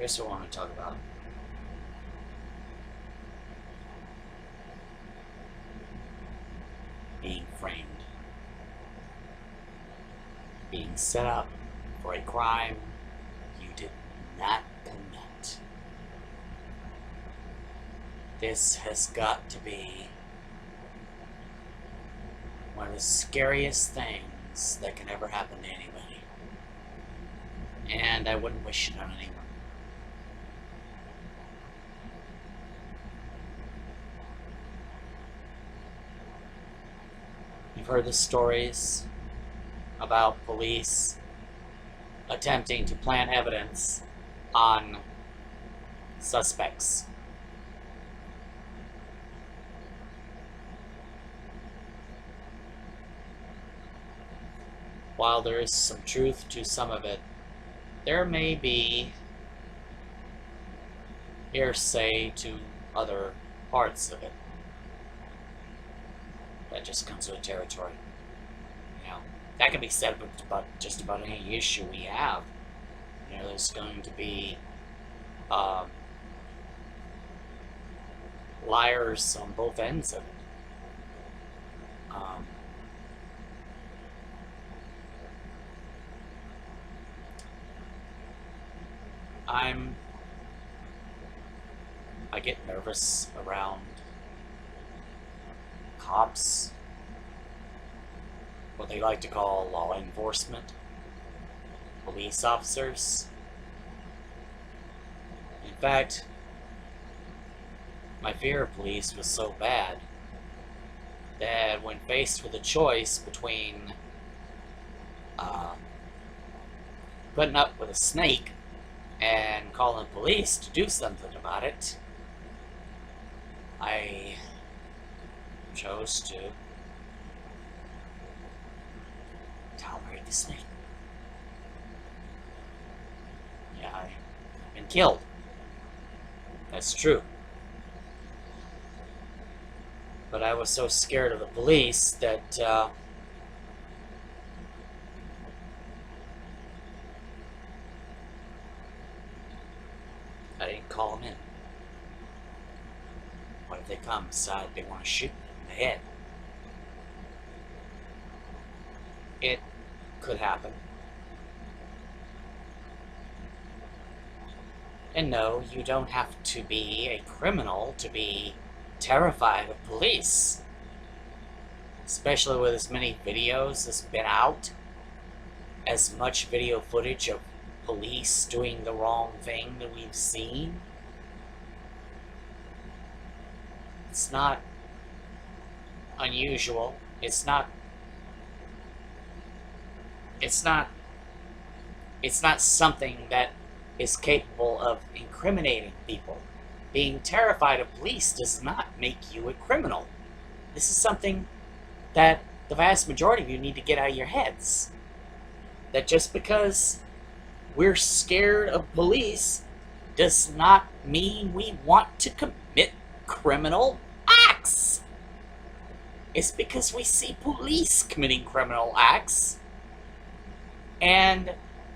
Here's what I want to talk about. Being framed. Being set up for a crime you did not commit. This has got to be one of the scariest things that can ever happen to anybody. And I wouldn't wish it on anyone. You've heard the stories about police attempting to plant evidence on suspects. While there is some truth to some of it, there may be hearsay to other parts of it. That just comes with territory. You know, that can be said about just about any issue we have. You know, there's going to be liars on both ends of it. I get nervous around cops, what they like to call law enforcement, police officers. In fact, my fear of police was so bad that when faced with a choice between putting up with a snake and calling police to do something about it, I chose to tolerate the snake. Yeah, I've been killed. That's true. But I was so scared of the police that I didn't call them in. What if they come, decide they want to shoot me in the head? It could happen. And no, you don't have to be a criminal to be terrified of police. Especially with as many videos as been out, as much video footage of police doing the wrong thing that we've seen. It's not unusual. It's not something that is capable of incriminating people. Being terrified of police does not make you a criminal. This is something that the vast majority of you need to get out of your heads. That just because we're scared of police does not mean we want to commit criminal acts. It's because we see police committing criminal acts, and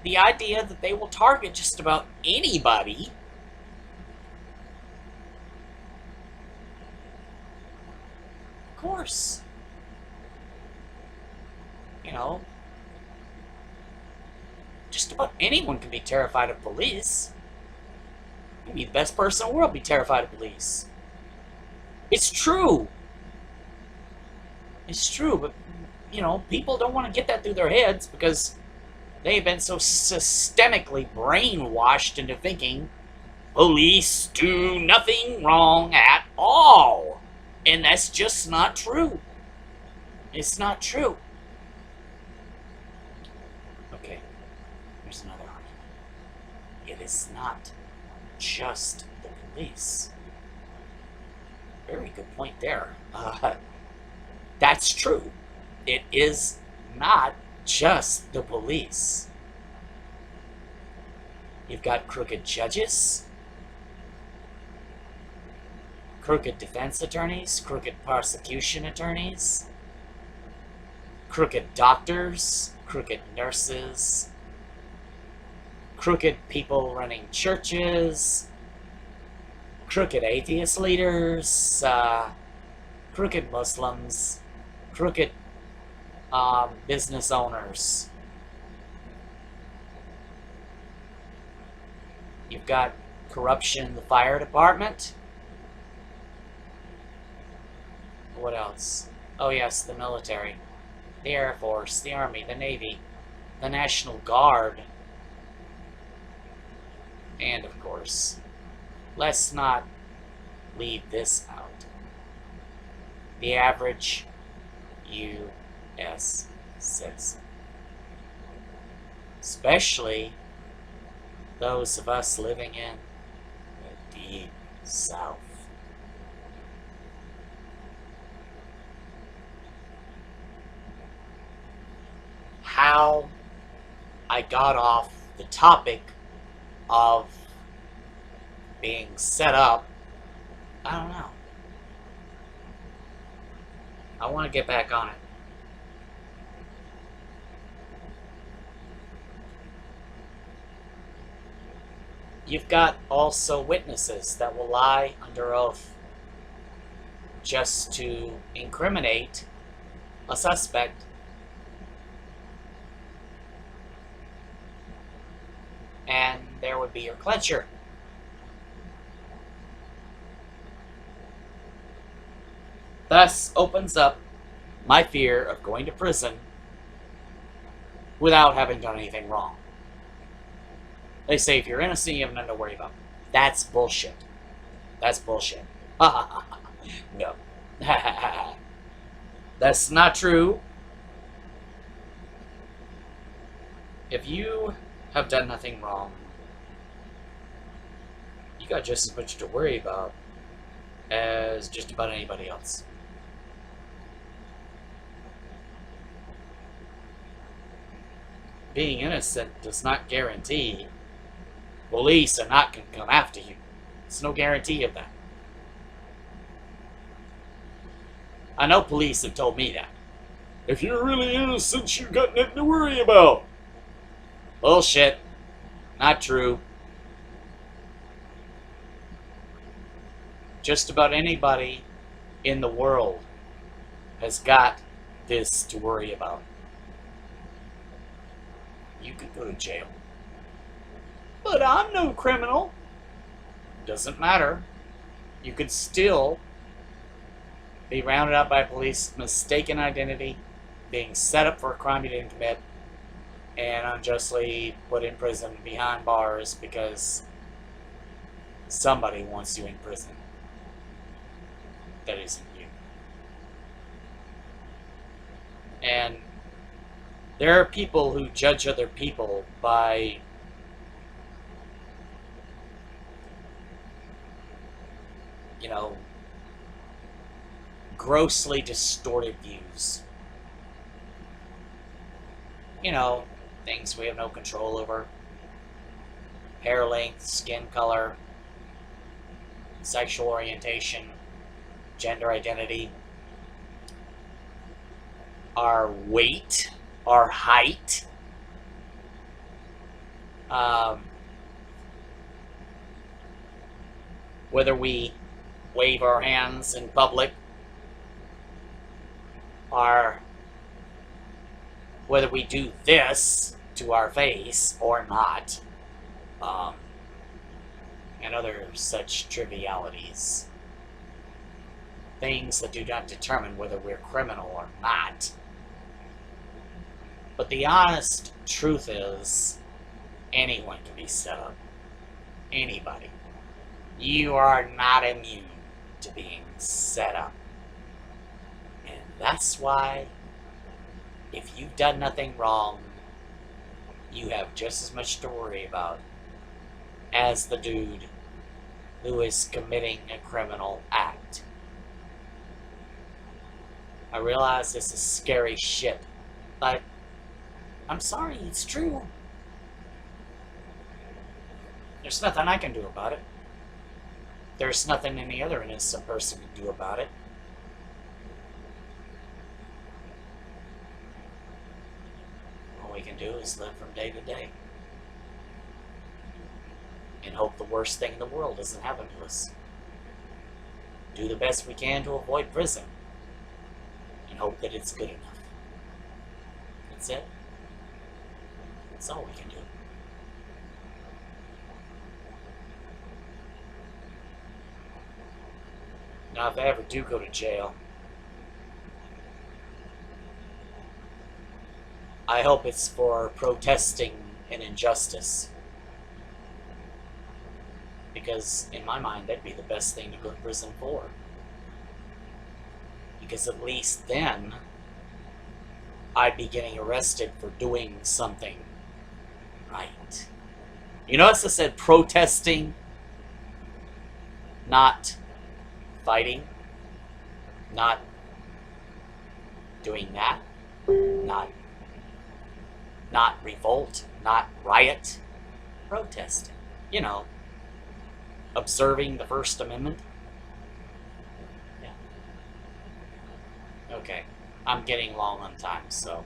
the idea that they will target just about anybody of course. You know, just about anyone can be terrified of police. You can be the best person in the world, be terrified of police. It's true. It's true, but, you know, people don't want to get that through their heads because they've been so systemically brainwashed into thinking police do nothing wrong at all. And that's just not true. It's not true. Okay, here's another argument. It is not just the police. Very good point there. That's true. It is not just the police. You've got crooked judges, crooked defense attorneys, crooked prosecution attorneys, crooked doctors, crooked nurses, crooked people running churches, crooked atheist leaders, crooked Muslims, crooked business owners. You've got corruption in the fire department. What else? Oh yes, the military, the Air Force, the Army, the Navy, the National Guard, and of course, let's not leave this out, the average U.S. citizen. Especially those of us living in the deep South. How I got off the topic of being set up, I don't know. I want to get back on it. You've got also witnesses that will lie under oath just to incriminate a suspect. And there would be your clincher. Thus opens up my fear of going to prison without having done anything wrong. They say if you're innocent, you have nothing to worry about. That's bullshit. That's bullshit. No. That's not true. If you have done nothing wrong, you got just as much to worry about as just about anybody else. Being innocent does not guarantee police are not going to come after you. There's no guarantee of that. I know police have told me that. If you're really innocent, you got nothing to worry about. Bullshit. Not true. Just about anybody in the world has got this to worry about. You could go to jail. But I'm no criminal. Doesn't matter. You could still be rounded up by police, mistaken identity, being set up for a crime you didn't commit, and unjustly put in prison behind bars because somebody wants you in prison. That isn't you. And there are people who judge other people by grossly distorted views. Things we have no control over. Hair length, skin color, sexual orientation, gender identity, our weight, our height, whether we wave our hands in public, or whether we do this to our face or not, and other such trivialities. Things that do not determine whether we're criminal or not. But the honest truth is, anyone can be set up. Anybody. You are not immune to being set up. And that's why, if you've done nothing wrong, you have just as much to worry about as the dude who is committing a criminal act. I realize this is scary shit, but I'm sorry, it's true. There's nothing I can do about it. There's nothing any other innocent person can do about it. All we can do is live from day to day. and hope the worst thing in the world doesn't happen to us. Do the best we can to avoid prison, and hope that it's good enough. That's it. That's all we can do. Now, if I ever do go to jail, I hope it's for protesting an injustice. Because, in my mind, that'd be the best thing to go to prison for. Because at least then, I'd be getting arrested for doing something right. You notice I said protesting, not fighting, not doing that, not revolt, not riot, protesting. You know, observing the First Amendment. Yeah. Okay, I'm getting long on time, so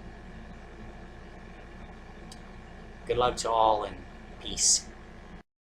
good luck to all and peace.